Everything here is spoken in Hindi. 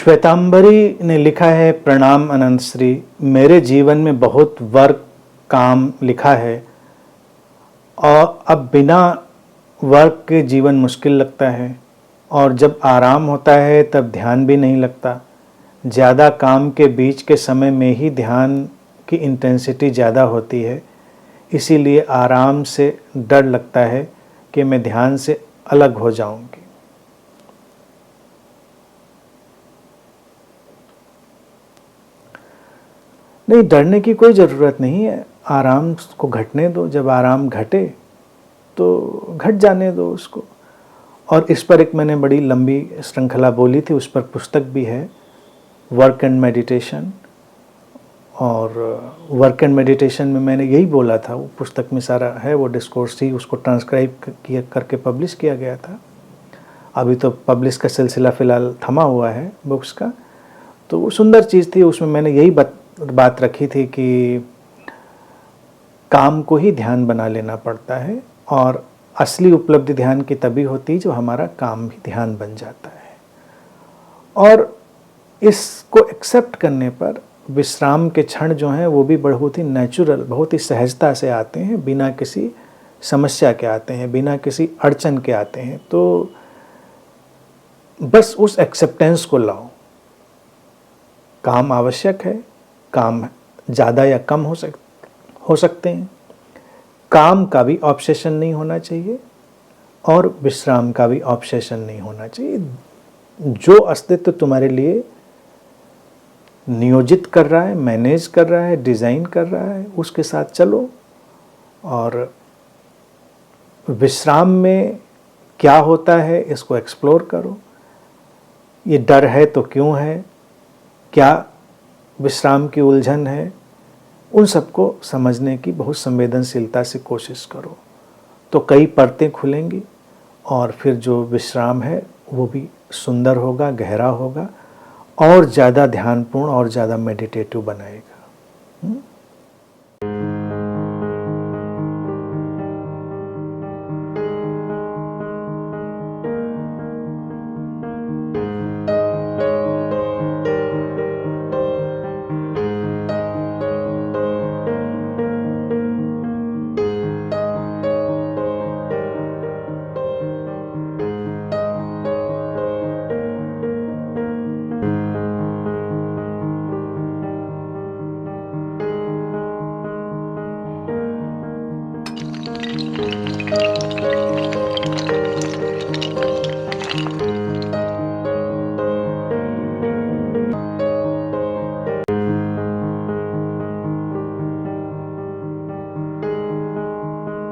श्वेतांबरी ने लिखा है, प्रणाम अनंत श्री। मेरे जीवन में बहुत वर्क काम लिखा है और अब बिना वर्क के जीवन मुश्किल लगता है, और जब आराम होता है तब ध्यान भी नहीं लगता। ज़्यादा काम के बीच के समय में ही ध्यान की इंटेंसिटी ज़्यादा होती है, इसीलिए आराम से डर लगता है कि मैं ध्यान से अलग हो जाऊंगी। नहीं, डरने की कोई ज़रूरत नहीं है। आराम को घटने दो, जब आराम घटे तो घट जाने दो उसको। और इस पर एक मैंने बड़ी लंबी श्रृंखला बोली थी, उस पर पुस्तक भी है, वर्क एंड मेडिटेशन। और वर्क एंड मेडिटेशन में मैंने यही बोला था, वो पुस्तक में सारा है, वो डिस्कोर्स ही, उसको ट्रांसक्राइब किया करके पब्लिश किया गया था। अभी तो पब्लिश का सिलसिला फ़िलहाल थमा हुआ है बुक्स का। तो वो सुंदर चीज़ थी, उसमें मैंने यही बात रखी थी कि काम को ही ध्यान बना लेना पड़ता है, और असली उपलब्धि ध्यान की तभी होती है जो हमारा काम भी ध्यान बन जाता है। और इसको एक्सेप्ट करने पर विश्राम के क्षण जो हैं वो भी बहुत ही नेचुरल, बहुत ही सहजता से आते हैं, बिना किसी समस्या के आते हैं, बिना किसी अड़चन के आते हैं। तो बस उस एक्सेप्टेंस को लाओ। काम आवश्यक है, काम ज़्यादा या कम हो सकते हैं। काम का भी ऑब्सेशन नहीं होना चाहिए और विश्राम का भी ऑब्सेशन नहीं होना चाहिए। जो अस्तित्व तुम्हारे लिए नियोजित कर रहा है, मैनेज कर रहा है, डिज़ाइन कर रहा है, उसके साथ चलो। और विश्राम में क्या होता है इसको एक्सप्लोर करो। ये डर है तो क्यों है, क्या विश्राम की उलझन है, उन सबको समझने की बहुत संवेदनशीलता से कोशिश करो, तो कई परतें खुलेंगी और फिर जो विश्राम है वो भी सुंदर होगा, गहरा होगा और ज़्यादा ध्यानपूर्ण और ज़्यादा मेडिटेटिव बनाएगा।